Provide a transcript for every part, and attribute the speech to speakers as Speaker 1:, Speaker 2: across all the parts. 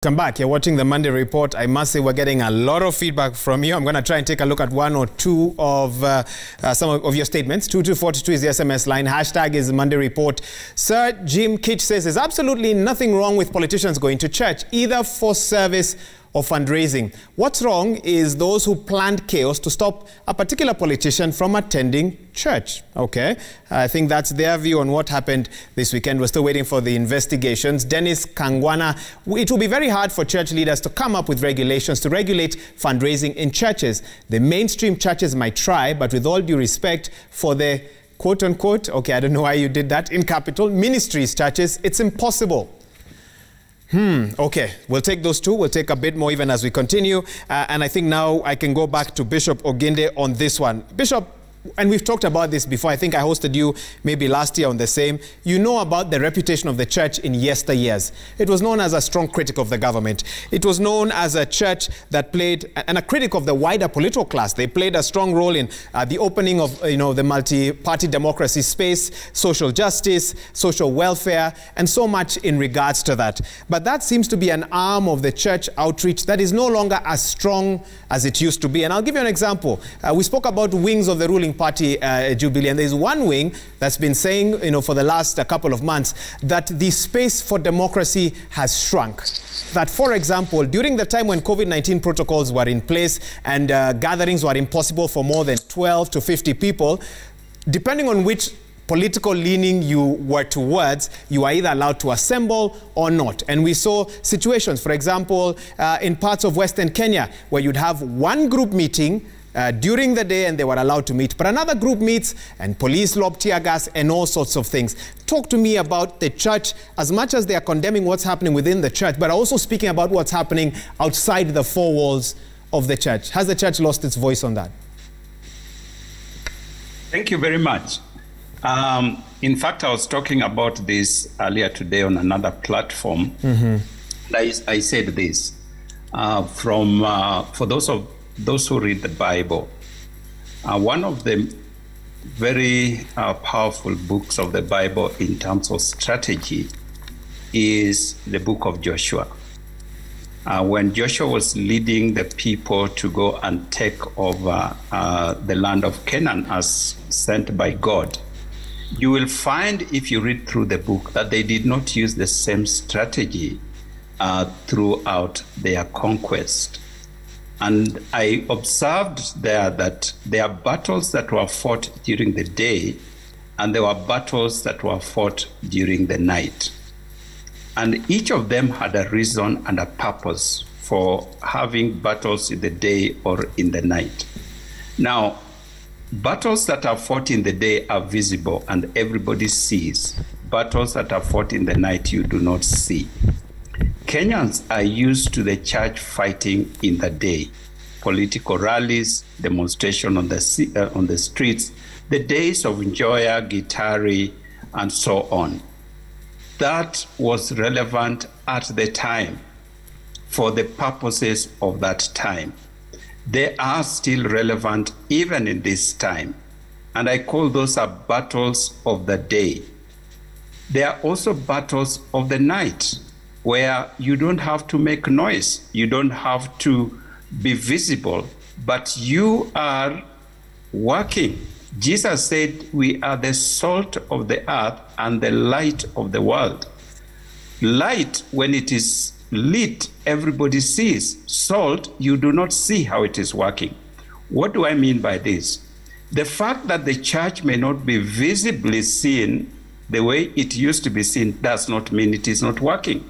Speaker 1: Come back. You're watching the Monday Report. I must say we're getting a lot of feedback from you. I'm going to try and take a look at one or two of some of your statements. 2242 is the SMS line. Hashtag is Monday Report. Sir Jim Kitch says there's absolutely nothing wrong with politicians going to church, either for service or fundraising. What's wrong is those who planned chaos to stop a particular politician from attending church. Okay, I think that's their view on what happened this weekend. We're still waiting for the investigations. Dennis Kangwana, it will be very hard for church leaders to come up with regulations to regulate fundraising in churches. The mainstream churches might try, but with all due respect for the quote-unquote, okay, I don't know why you did that, in capital, ministries churches, it's impossible. Okay, we'll take those two. We'll take a bit more even as we continue. And I think now I can go back to Bishop Oginde on this one. Bishop, and we've talked about this before. I think I hosted you maybe last year on the same. You know about the reputation of the church in yesteryears. It was known as a strong critic of the government. It was known as a church that played, and a critic of the wider political class. They played a strong role in the opening of, the multi-party democracy space, social justice, social welfare, and so much in regards to that. But that seems to be an arm of the church outreach that is no longer as strong as it used to be. And I'll give you an example. We spoke about wings of the ruling party Jubilee, and there's one wing that's been saying, for the last couple of months, that the space for democracy has shrunk. That, for example, during the time when COVID-19 protocols were in place and gatherings were impossible for more than 12 to 50 people, depending on which political leaning you were towards, you are either allowed to assemble or not. And we saw situations, for example, in parts of Western Kenya, where you'd have one group meeting during the day and they were allowed to meet, but another group meets and police lob tear gas and all sorts of things. Talk to me about the church, as much as they are condemning what's happening within the church, but also speaking about what's happening outside the four walls of the church. Has the church lost its voice on that?
Speaker 2: Thank you very much. In fact, I was talking about this earlier today on another platform. I said this, for those who read the Bible, one of the very powerful books of the Bible in terms of strategy is the book of Joshua. When Joshua was leading the people to go and take over the land of Canaan as sent by God, you will find, if you read through the book, that they did not use the same strategy throughout their conquest. And I observed there that there are battles that were fought during the day, and there were battles that were fought during the night. And each of them had a reason and a purpose for having battles in the day or in the night. Now, battles that are fought in the day are visible and everybody sees. Battles that are fought in the night, you do not see. Kenyans are used to the church fighting in the day. Political rallies, demonstration on the streets, the days of Njoya, Gitari, and so on. That was relevant at the time for the purposes of that time. They are still relevant even in this time. And I call those battles of the day. There are also battles of the night, where you don't have to make noise, you don't have to be visible, but you are working. Jesus said, we are the salt of the earth and the light of the world. Light, when it is lit, everybody sees. Salt, you do not see how it is working. What do I mean by this? The fact that the church may not be visibly seen the way it used to be seen does not mean it is not working.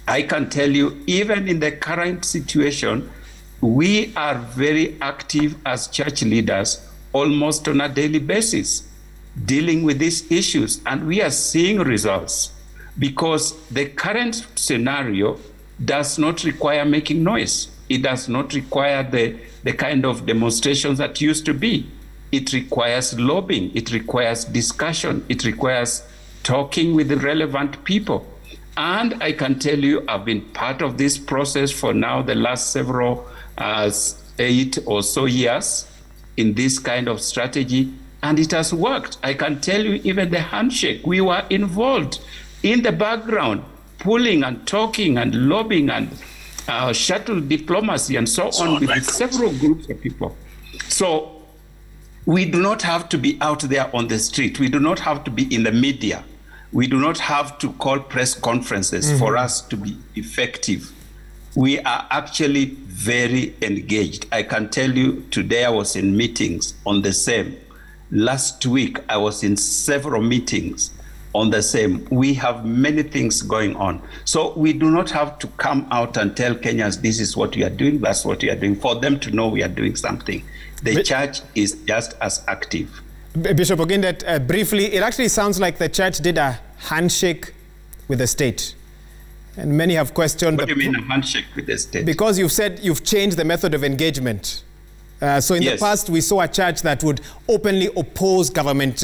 Speaker 2: I can tell you, even in the current situation, we are very active as church leaders almost on a daily basis, dealing with these issues, and we are seeing results because the current scenario does not require making noise. It does not require the kind of demonstrations that used to be. It requires lobbying, it requires discussion, it requires talking with the relevant people. And I can tell you, I've been part of this process for now the last several 8 or so years in this kind of strategy, and it has worked. I can tell you, even the handshake, we were involved in the background pulling and talking and lobbying and shuttle diplomacy and so on with several groups of people. So we do not have to be out there on the street. We do not have to be in the media. We do not have to call press conferences for us to be effective. We are actually very engaged. I can tell you today I was in meetings on the same. Last week I was in several meetings on the same. We have many things going on. So we do not have to come out and tell Kenyans, this is what we are doing, that's what we are doing, for them to know we are doing something. The church is just as active.
Speaker 1: Bishop Oginde, briefly, it actually sounds like the church did a handshake with the state. And many have questioned...
Speaker 2: What do you mean a handshake with the state?
Speaker 1: Because you've said you've changed the method of engagement. So in the past, we saw a church that would openly oppose government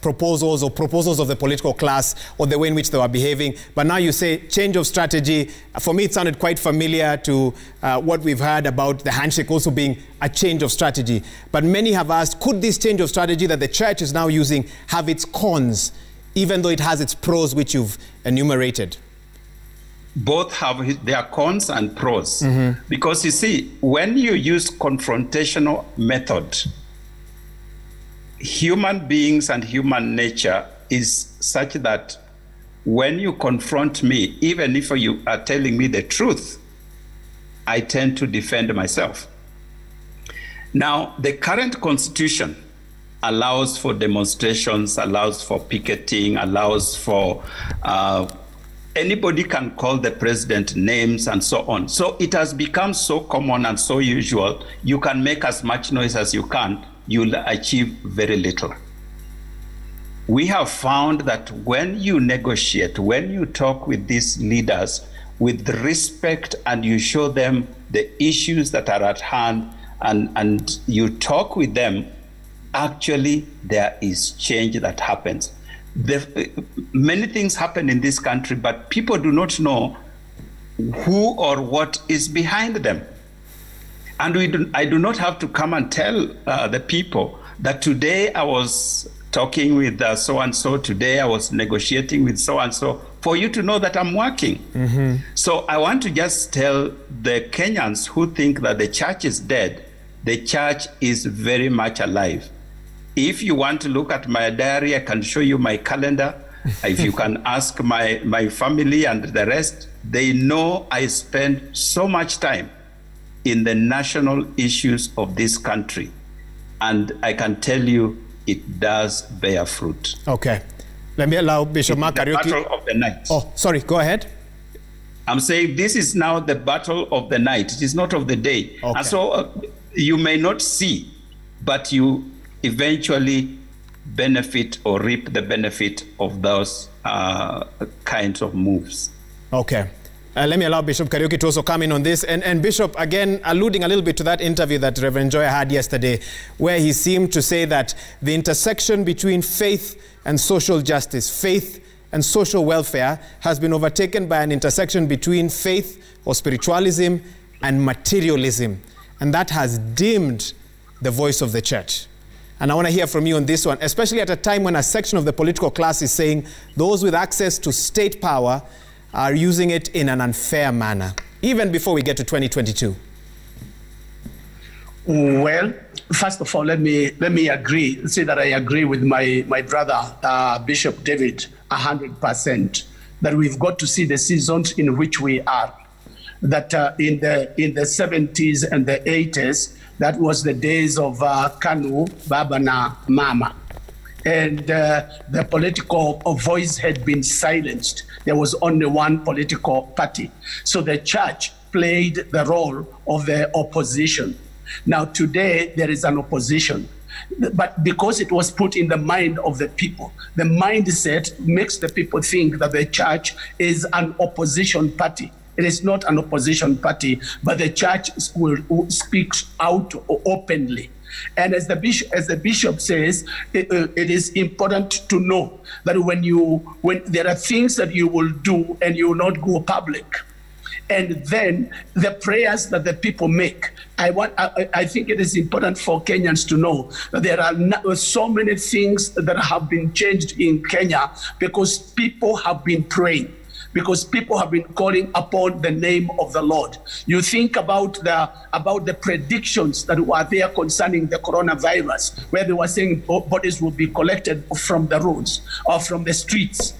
Speaker 1: proposals or proposals of the political class or the way in which they were behaving. But now you say change of strategy. For me, it sounded quite familiar to what we've heard about the handshake also being a change of strategy. But many have asked, could this change of strategy that the church is now using have its cons, even though it has its pros, which you've enumerated?
Speaker 2: Both have their cons and pros. Because you see, when you use confrontational method, human beings and human nature is such that when you confront me, even if you are telling me the truth, I tend to defend myself. Now, the current constitution allows for demonstrations, allows for picketing, allows for anybody can call the president names and so on. So it has become so common and so usual. You can make as much noise as you can, you'll achieve very little. We have found that when you negotiate, when you talk with these leaders with respect and you show them the issues that are at hand and you talk with them, actually there is change that happens. Many things happen in this country, but people do not know who or what is behind them. And I do not have to come and tell the people that today I was talking with so-and-so, today I was negotiating with so-and-so, for you to know that I'm working. So I want to just tell the Kenyans who think that the church is dead, the church is very much alive. If you want to look at my diary, I can show you my calendar. If you can ask my family and the rest, they know I spend so much time in the national issues of this country. And I can tell you, it does bear fruit. Okay.
Speaker 1: Let me allow Bishop Mark Kariuki.
Speaker 2: Battle of the night.
Speaker 1: Oh, sorry, go ahead.
Speaker 2: I'm saying this is now the battle of the night. It is not of the day.
Speaker 1: Okay.
Speaker 2: And so you may not see, but you eventually benefit or reap the benefit of those kinds of moves.
Speaker 1: Okay. Let me allow Bishop Kariuki to also come in on this. And Bishop, again, alluding a little bit to that interview that Reverend Joy had yesterday, where he seemed to say that the intersection between faith and social justice, faith and social welfare, has been overtaken by an intersection between faith or spiritualism and materialism. And that has dimmed the voice of the church. And I want to hear from you on this one, especially at a time when a section of the political class is saying those with access to state power are using it in an unfair manner, even before we get to 2022.
Speaker 3: Well, first of all, let me say that I agree with my brother, Bishop David, 100%, that we've got to see the seasons in which we are. That in the 70s and the 80s, that was the days of Kanu, Babana, Mama. And the political voice had been silenced. There was only one political party. So the church played the role of the opposition. Now today, there is an opposition. But because it was put in the mind of the people, the mindset makes the people think that the church is an opposition party. It is not an opposition party, but the church will speak out openly. And as the bishop says, it is important to know that when there are things that you will do and you will not go public, and then the prayers that the people make, I think it is important for Kenyans to know that there are so many things that have been changed in Kenya because people have been praying. because people have been calling upon the name of the Lord. You think about the predictions that were there concerning the coronavirus, where they were saying bodies will be collected from the roads or from the streets.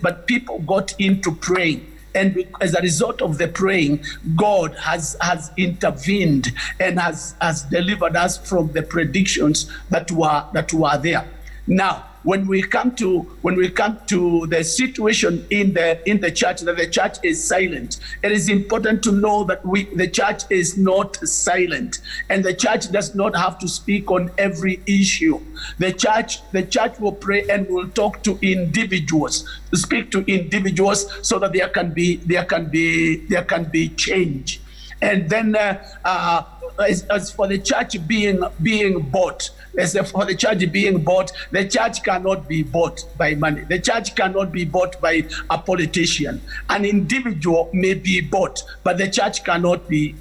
Speaker 3: But people got into praying. And as a result of the praying, God has intervened and has delivered us from the predictions that were there. Now, when we come to the situation in the church, that the church is silent, it is important to know that the church is not silent, and the church does not have to speak on every issue. The church will pray and will talk to individuals, speak to individuals, so that there can be change. And then as for the church being bought. As for the church being bought, the church cannot be bought by money. The church cannot be bought by a politician. An individual may be bought, but the church cannot be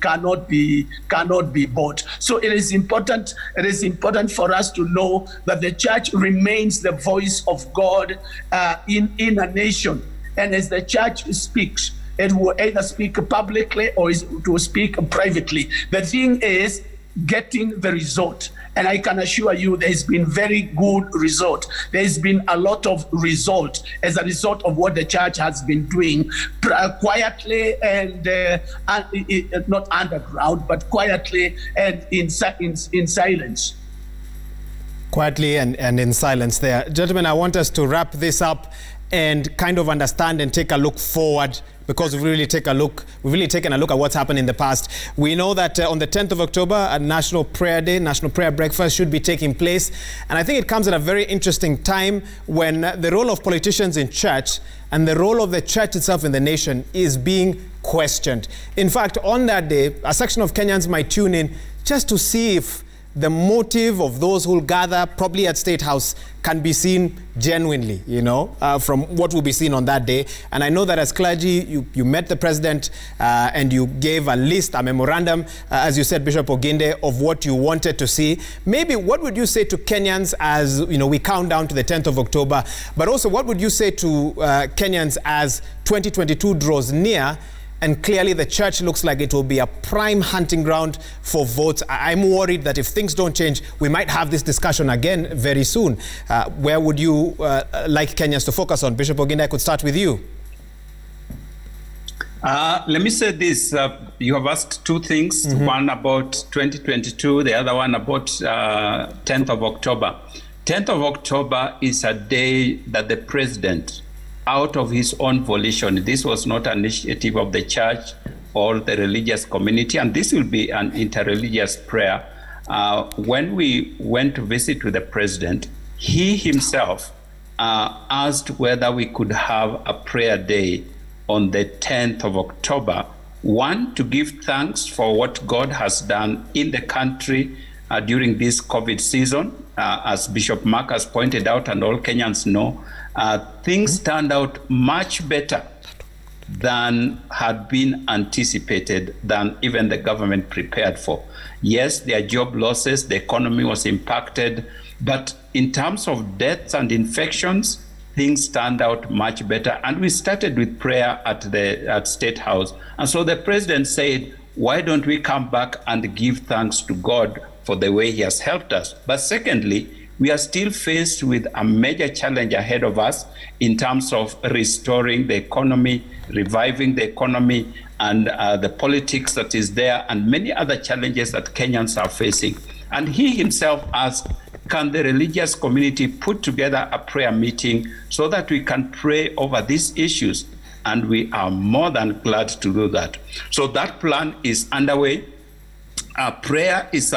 Speaker 3: bought. So it is important for us to know that the church remains the voice of God in a nation. And as the church speaks, it will either speak publicly or it will speak privately. The thing is getting the result. And I can assure you there's been very good result. There's been a lot of result as a result of what the church has been doing quietly and not underground, but quietly and in silence. Quietly
Speaker 1: and in silence there. Gentlemen, I want us to wrap this up and kind of understand and take a look forward, because we've really taken a look at what's happened in the past. We know that on the 10th of October, a National Prayer Day, National Prayer Breakfast should be taking place. And I think it comes at a very interesting time when the role of politicians in church and the role of the church itself in the nation is being questioned. In fact, on that day, a section of Kenyans might tune in just to see if the motive of those who will gather probably at State House can be seen genuinely, from what will be seen on that day. And I know that as clergy, you met the president and you gave a list, a memorandum, as you said, Bishop Oginde, of what you wanted to see. Maybe what would you say to Kenyans as, we count down to the 10th of October, but also what would you say to Kenyans as 2022 draws near? And clearly the church looks like it will be a prime hunting ground for votes. I'm worried that if things don't change, we might have this discussion again very soon. Where would you like Kenyans to focus on? Bishop Oginde, I could start with you.
Speaker 2: Let me say this. You have asked two things, one about 2022, the other one about 10th of October. 10th of October is a day that the president, out of his own volition, this was not an initiative of the church or the religious community, and this will be an interreligious prayer. When we went to visit with the president, he himself asked whether we could have a prayer day on the 10th of October. One, to give thanks for what God has done in the country during this COVID season. As Bishop Mark has pointed out, and all Kenyans know, things turned out much better than had been anticipated, than even the government prepared for. Yes, there are job losses, the economy was impacted, but in terms of deaths and infections, things turned out much better. And we started with prayer at State House. And so the president said, why don't we come back and give thanks to God for the way he has helped us? But secondly, we are still faced with a major challenge ahead of us in terms of restoring the economy, reviving the economy, and the politics that is there, and many other challenges that Kenyans are facing. And he himself asked, can the religious community put together a prayer meeting so that we can pray over these issues? And we are more than glad to do that. So that plan is underway. Prayer is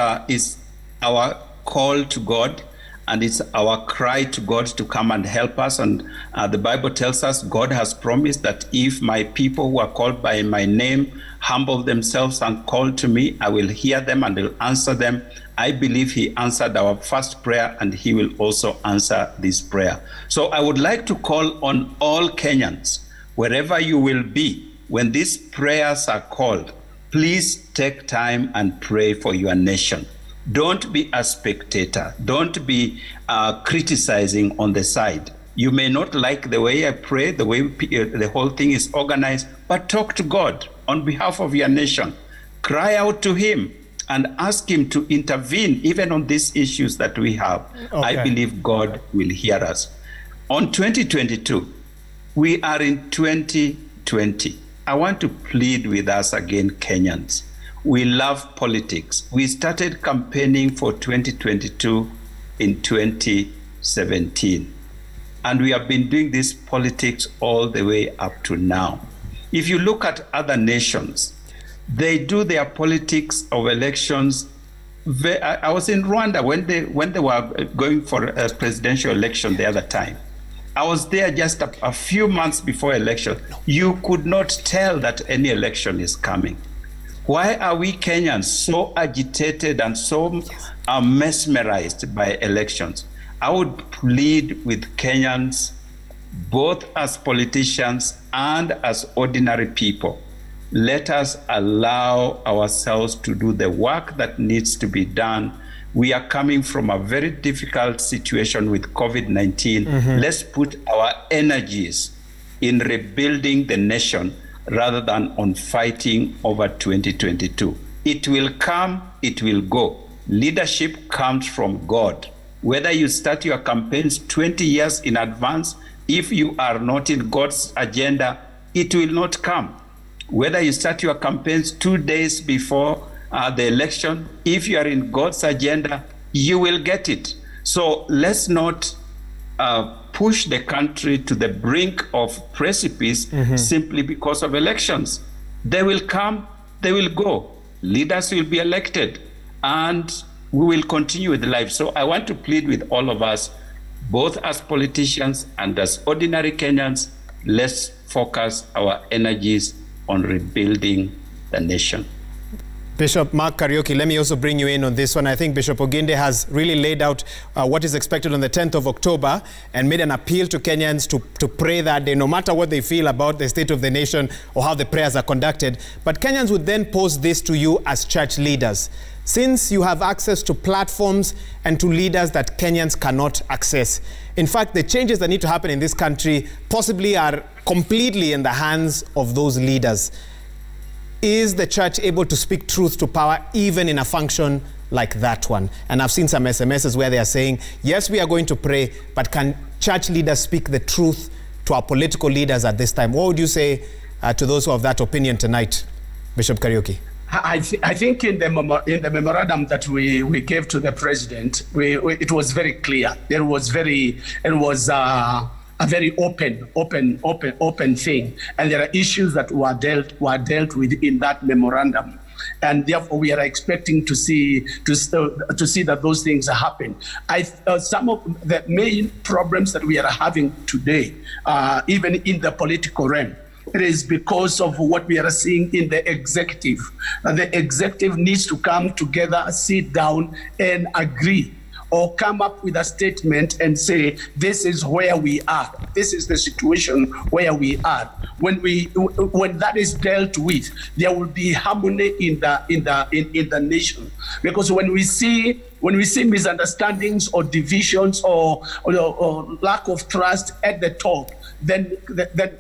Speaker 2: our call to God, and it's our cry to God to come and help us. And the Bible tells us God has promised that if my people who are called by my name humble themselves and call to me, I will hear them and will answer them. I believe he answered our first prayer, and he will also answer this prayer. So I would like to call on all Kenyans, wherever you will be, when these prayers are called, please take time and pray for your nation. Don't be a spectator. Don't be criticizing on the side. You may not like the way I pray, the way the whole thing is organized, but talk to God on behalf of your nation. Cry out to him and ask him to intervene even on these issues that we have. Okay. I believe God will hear us. On 2022, we are in 2020. I want to plead with us again, Kenyans. We love politics. We started campaigning for 2022 in 2017. And we have been doing this politics all the way up to now. If you look at other nations, they do their politics of elections. I was in Rwanda when they were going for a presidential election the other time. I was there just a few months before election. You could not tell that any election is coming. Why are we Kenyans so agitated and so mesmerized by elections? I would plead with Kenyans, both as politicians and as ordinary people. Let us allow ourselves to do the work that needs to be done. We are coming from a very difficult situation with COVID-19. Mm-hmm. Let's put our energies in rebuilding the nation rather than on fighting over 2022. It will come, it will go. Leadership comes from God. Whether you start your campaigns 20 years in advance, if you are not in God's agenda, it will not come. Whether you start your campaigns 2 days before the election, if you are in God's agenda, you will get it. So let's not push the country to the brink of precipice simply because of elections. They will come, they will go. Leaders will be elected, and we will continue with life. So I want to plead with all of us, both as politicians and as ordinary Kenyans, let's focus our energies on rebuilding the nation.
Speaker 1: Bishop Mark Kariuki, let me also bring you in on this one. I think Bishop Oginde has really laid out what is expected on the 10th of October and made an appeal to Kenyans to pray that day, no matter what they feel about the state of the nation or how the prayers are conducted. But Kenyans would then pose this to you as church leaders. Since you have access to platforms and to leaders that Kenyans cannot access. In fact, the changes that need to happen in this country possibly are completely in the hands of those leaders. Is the church able to speak truth to power even in a function like that one? And I've seen some SMSs where they are saying, yes, we are going to pray, but can church leaders speak the truth to our political leaders at this time? What would you say to those who have that opinion tonight, Bishop Kariuki?
Speaker 3: I think in the memorandum that we gave to the president, it was very clear. It was a very open thing, and there are issues that were dealt with in that memorandum, and therefore we are expecting to see that those things happen. Some of the main problems that we are having today, even in the political realm, it is because of what we are seeing in the executive. The executive needs to come together, sit down, and agree, or come up with a statement and say, this is where we are. This is the situation where we are. When that is dealt with, there will be harmony in the nation. Because when we see misunderstandings or divisions or lack of trust at the top, then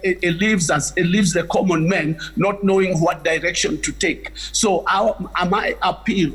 Speaker 3: it leaves the common man not knowing what direction to take. So my appeal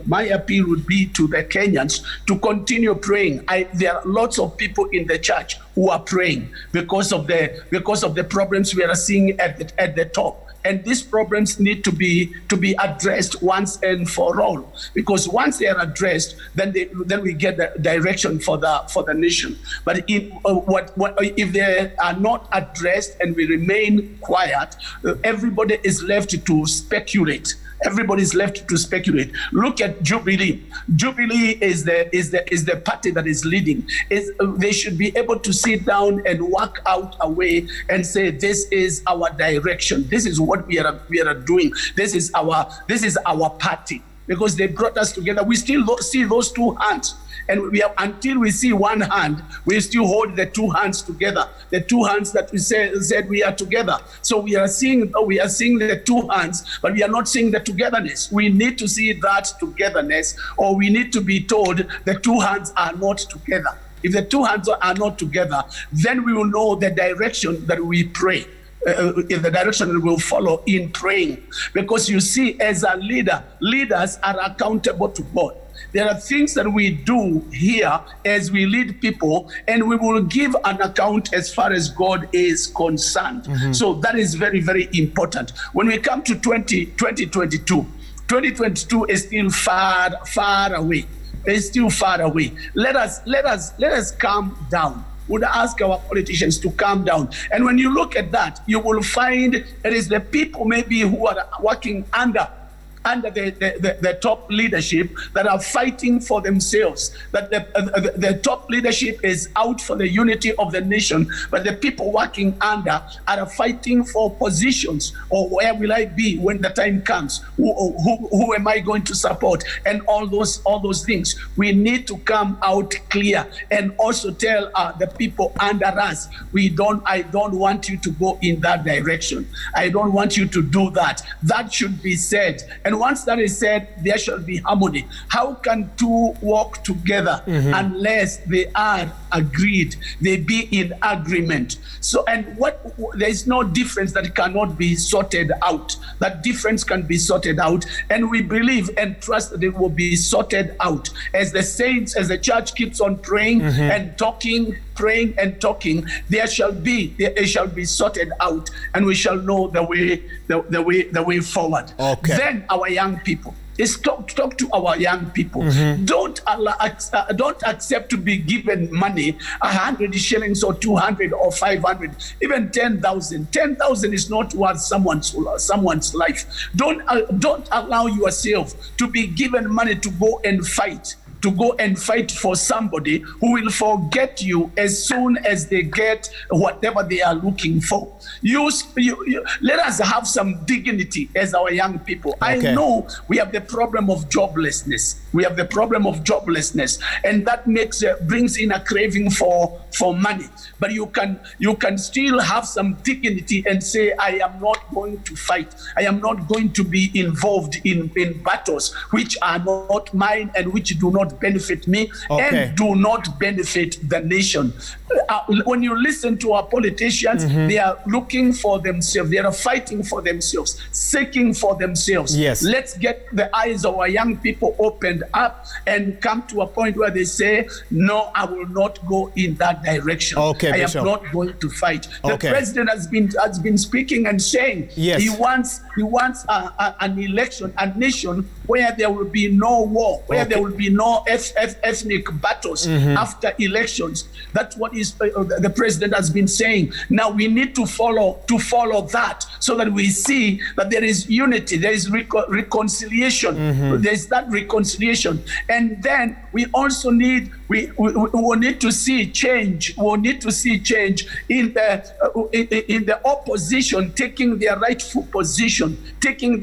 Speaker 3: would be to the Kenyans to continue praying. There are lots of people in the church who are praying because of the problems we are seeing at the top. And these problems need to be addressed once and for all. Because once they are addressed, then we get the direction for the nation. But if they are not addressed and we remain quiet, everybody is left to speculate. Everybody's left to speculate. Look at Jubilee. Jubilee is the party that is leading. They should be able to sit down and work out a way and say, this is our direction. This is what we are doing. This is our party. Because they brought us together. We still see those two hands. And until we see one hand, we still hold the two hands together. The two hands that we said we are together. So we are seeing the two hands, but we are not seeing the togetherness. We need to see that togetherness, or we need to be told the two hands are not together. If the two hands are not together, then we will know the direction that we pray. In the direction we will follow in praying. Because you see, as a leader, leaders are accountable to God. There are things that we do here as we lead people, and we will give an account as far as God is concerned. So that is very, very important. When we come to 2022 is still far away. It's still far away. Let us calm down. Would ask our politicians to calm down. And when you look at that, you will find it is the people maybe who are working under the top leadership that are fighting for themselves, that the top leadership is out for the unity of the nation, but the people working under are fighting for positions, or where will I be when the time comes, who am I going to support, and all those things. We need to come out clear and also tell the people under us, I don't want you to go in that direction. I don't want you to do that. That should be said. And once that is said, there shall be harmony. How can two walk together unless they are agreed? They be in agreement. So, and there is no difference that cannot be sorted out. That difference can be sorted out, and we believe and trust that it will be sorted out as the saints, as the church keeps on praying and talking, praying and talking. It shall be sorted out, and we shall know the way forward.
Speaker 1: Okay.
Speaker 3: Then our young people. Is talk to our young people. Don't accept to be given money, 100 shillings or 200 or 500, even 10,000. 10,000 is not worth someone's life. Don't allow yourself to be given money to go and fight. To go and fight for somebody who will forget you as soon as they get whatever they are looking for. Let us have some dignity as our young people. Okay. I know we have the problem of joblessness. And that brings in a craving for money. But you can still have some dignity and say, I am not going to fight. I am not going to be involved in battles which are not mine and which do not benefit me and do not benefit the nation. When you listen to our politicians, they are looking for themselves. They are fighting for themselves, seeking for themselves.
Speaker 1: Yes.
Speaker 3: Let's get the eyes of our young people opened up and come to a point where they say, no, I will not go in that direction.
Speaker 1: Okay,
Speaker 3: I
Speaker 1: Bishop.
Speaker 3: am not going to fight. The president has been speaking and saying he wants an election, a nation where there will be no war, where there will be no ethnic battles after elections. That's what the president has been saying. Now we need to follow that, so that we see that there is unity, there is reconciliation. There is that reconciliation, and then we also need we will need to see change. We will need to see change in the opposition taking their rightful position, to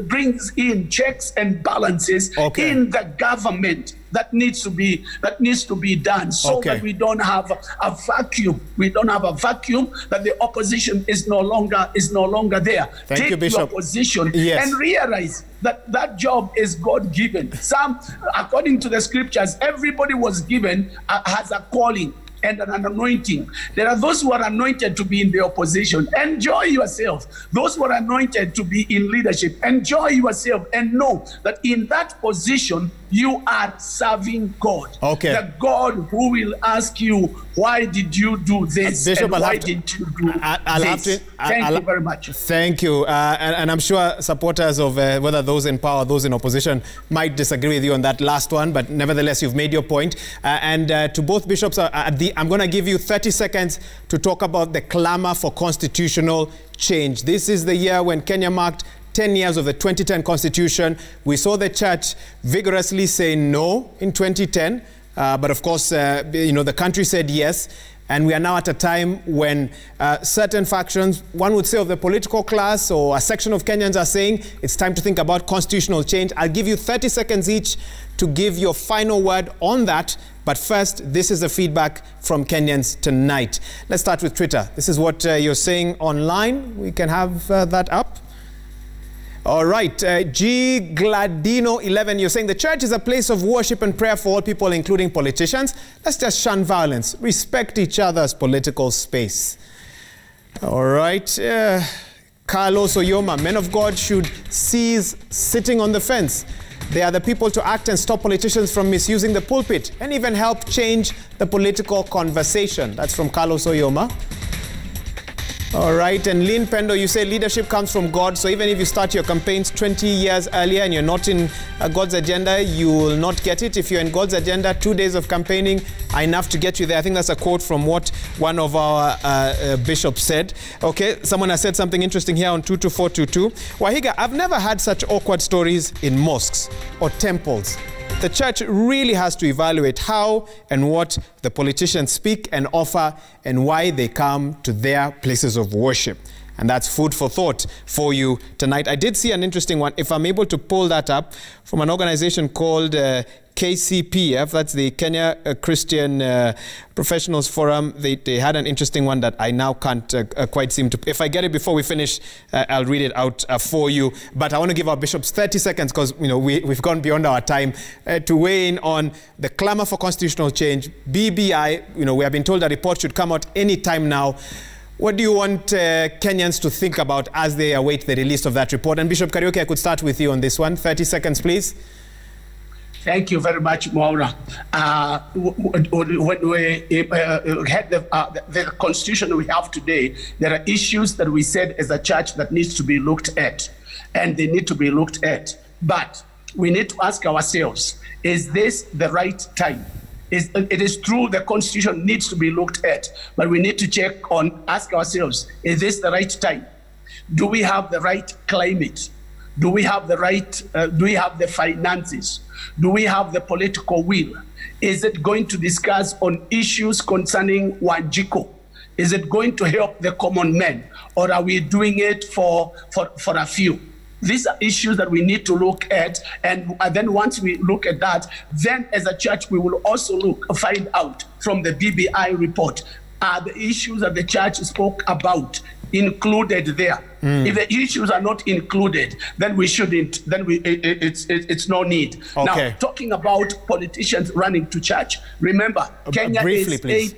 Speaker 3: bring in checks and balances in the government. That needs to be done, so that we don't have a vacuum. We don't have a vacuum, that the opposition is no longer there.
Speaker 1: Thank you, Bishop.
Speaker 3: Take your position and realize that job is God-given. According to the scriptures, everybody was given has a calling and an anointing. There are those who are anointed to be in the opposition. Enjoy yourself. Those who are anointed to be in leadership, enjoy yourself and know that in that position you are serving God. The God who will ask you, why did you do this?
Speaker 1: Bishop,
Speaker 3: and why didn't you do this? Thank you very much.
Speaker 1: Thank you. And I'm sure supporters of whether those in power or those in opposition might disagree with you on that last one, but nevertheless, you've made your point. And to both bishops, I'm going to give you 30 seconds to talk about the clamor for constitutional change. This is the year when Kenya marked 10 years of the 2010 Constitution. We saw the church vigorously say no in 2010, but of course, the country said yes. And we are now at a time when certain factions, one would say of the political class or a section of Kenyans, are saying it's time to think about constitutional change. I'll give you 30 seconds each to give your final word on that. But first, this is the feedback from Kenyans tonight. Let's start with Twitter. This is what you're saying online. We can have that up. All right, G. Gladino 11, you're saying the church is a place of worship and prayer for all people, including politicians. Let's just shun violence, respect each other's political space. All right, Carlos Oyoma, men of God should cease sitting on the fence. They are the people to act and stop politicians from misusing the pulpit and even help change the political conversation. That's from Carlos Oyoma. All right, and Lynn Pendo, you say leadership comes from God, so even if you start your campaigns 20 years earlier and you're not in God's agenda, you will not get it. If you're in God's agenda, 2 days of campaigning are enough to get you there. I think that's a quote from what one of our bishops said. Okay, someone has said something interesting here on 22422. Wahiga, I've never had such awkward stories in mosques or temples. The church really has to evaluate how and what the politicians speak and offer and why they come to their places of worship. And that's food for thought for you tonight. I did see an interesting one, if I'm able to pull that up, from an organization called KCPF, that's the Kenya Christian Professionals Forum. They had an interesting one that I now can't quite seem to. If I get it before we finish, I'll read it out for you. But I want to give our bishops 30 seconds because we've gone beyond our time to weigh in on the clamor for constitutional change. BBI, we have been told a report should come out any time now. What do you want Kenyans to think about as they await the release of that report? And Bishop Kariuki, I could start with you on this one. 30 seconds, please.
Speaker 3: Thank you very much, Maura. When we had the constitution we have today, there are issues that we said as a church that needs to be looked at, and they need to be looked at. But we need to ask ourselves, is this the right time? It is true the constitution needs to be looked at, but we need to ask ourselves, is this the right time? Do we have the right climate? Do we have the right, do we have the finances? Do we have the political will? Is it going to discuss on issues concerning Wanjiko? Is it going to help the common man? Or are we doing it for a few? These are issues that we need to look at, and then once we look at that, then as a church we will also find out from the BBI report, are the issues that the church spoke about included there? If the issues are not included, then we shouldn't. Then it's no need. Okay. Now, talking about politicians running to church, remember Kenya briefly,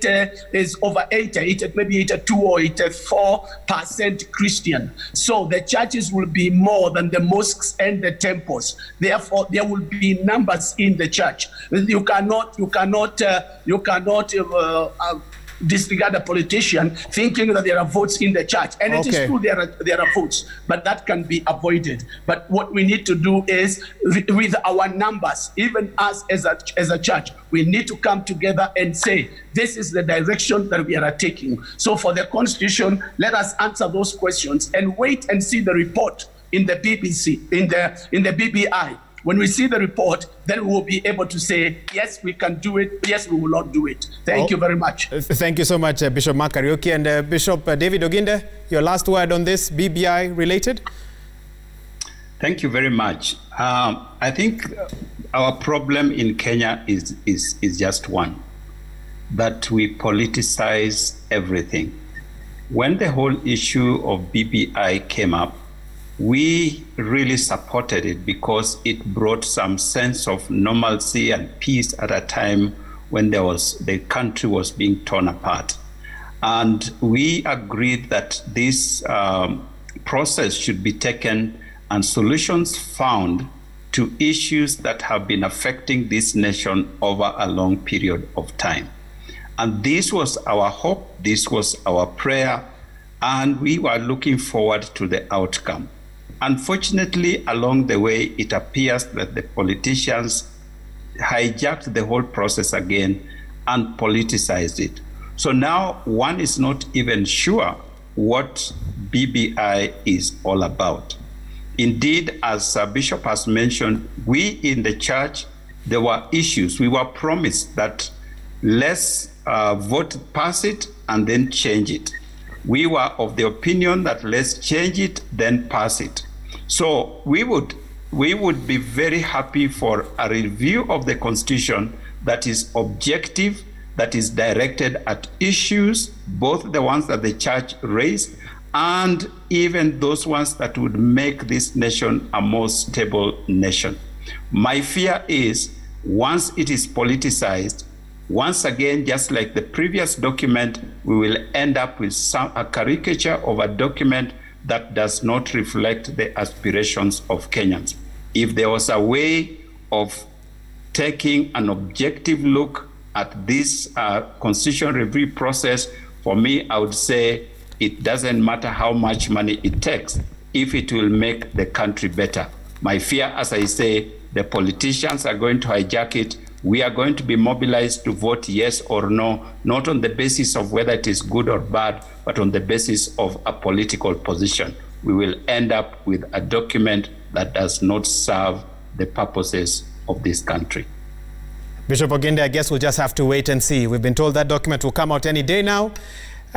Speaker 3: is over 80, maybe 82 or 84% Christian. So the churches will be more than the mosques and the temples. Therefore, there will be numbers in the church. You cannot disregard a politician thinking that there are votes in the church. And it is true there are votes, but that can be avoided. But what we need to do is, with our numbers, even us as a church, we need to come together and say, this is the direction that we are taking. So for the constitution, let us answer those questions and wait and see the report in the BBC, in the BBI. When we see the report, then we will be able to say, yes, we can do it. Yes, we will not do it. Thank you very much.
Speaker 1: Thank you so much, Bishop Mark Kariuki. And Bishop David Oginde, your last word on this, BBI related?
Speaker 2: Thank you very much. I think our problem in Kenya is just one, that we politicize everything. When the whole issue of BBI came up, we really supported it because it brought some sense of normalcy and peace at a time when the country was being torn apart. And we agreed that this process should be taken and solutions found to issues that have been affecting this nation over a long period of time. And this was our hope, this was our prayer, and we were looking forward to the outcome. Unfortunately, along the way, it appears that the politicians hijacked the whole process again and politicized it. So now one is not even sure what BBI is all about. Indeed, as Bishop has mentioned, we in the church, there were issues. We were promised that let's vote, pass it, and then change it. We were of the opinion that let's change it, then pass it. So we would be very happy for a review of the Constitution that is objective, that is directed at issues, both the ones that the church raised and even those ones that would make this nation a more stable nation. My fear is once it is politicized, once again, just like the previous document, we will end up with a caricature of a document that does not reflect the aspirations of Kenyans. If there was a way of taking an objective look at this constitution review process, for me, I would say it doesn't matter how much money it takes if it will make the country better. My fear, as I say, the politicians are going to hijack it. We are going to be mobilized to vote yes or no, not on the basis of whether it is good or bad, but on the basis of a political position. We will end up with a document that does not serve the purposes of this country.
Speaker 1: Bishop Oginde, I guess we'll just have to wait and see. We've been told that document will come out any day now.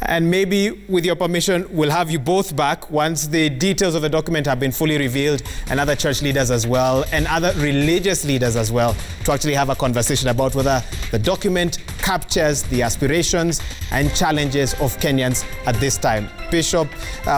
Speaker 1: And maybe, with your permission, we'll have you both back once the details of the document have been fully revealed, and other church leaders as well, and other religious leaders as well, to actually have a conversation about whether the document captures the aspirations and challenges of Kenyans at this time. Bishop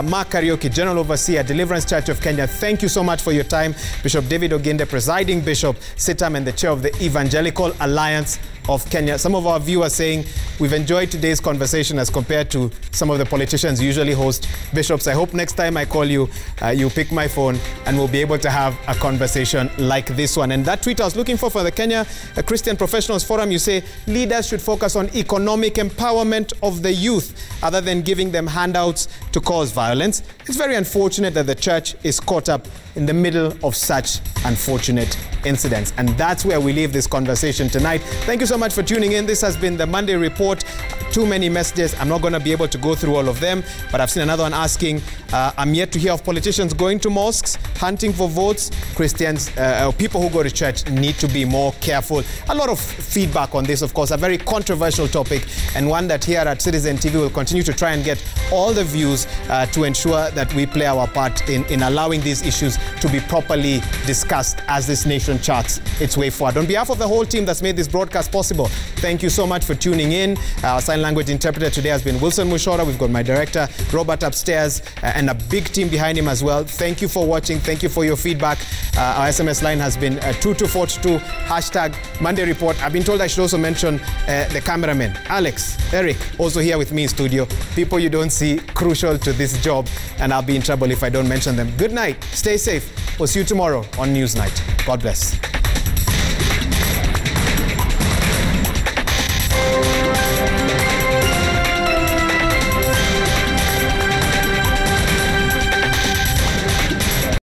Speaker 1: Mark Kariuki, General Overseer, Deliverance Church of Kenya, thank you so much for your time. Bishop David Oginde, Presiding Bishop, CITAM, and the Chair of the Evangelical Alliance of Kenya. Some of our viewers saying we've enjoyed today's conversation as compared to some of the politicians usually host. Bishops, I hope next time I call you, you pick my phone and we'll be able to have a conversation like this one. And that tweet I was looking for the Kenya Christian Professionals Forum, you say leaders should focus on economic empowerment of the youth other than giving them handouts to cause violence. It's very unfortunate that the church is caught up in the middle of such unfortunate incidents. And that's where we leave this conversation tonight. Thank you so much for tuning in. This has been the Monday Report. Too many messages. I'm not going to be able to go through all of them, but I've seen another one asking, I'm yet to hear of politicians going to mosques, hunting for votes. Christians, people who go to church need to be more careful. A lot of feedback on this, of course, a very controversial topic, and one that here at Citizen TV will continue to try and get all the views to ensure that we play our part in allowing these issues to be properly discussed as this nation charts its way forward. On behalf of the whole team that's made this broadcast possible, thank you so much for tuning in. Our sign language interpreter today has been Wilson Mushora. We've got my director, Robert, upstairs, and a big team behind him as well. Thank you for watching. Thank you for your feedback. Our SMS line has been 2242, hashtag Monday Report. I've been told I should also mention the cameramen, Alex, Eric, also here with me in studio. People you don't see, crucial to this job, and I'll be in trouble if I don't mention them. Good night. Stay safe. We'll see you tomorrow on Newsnight. God bless.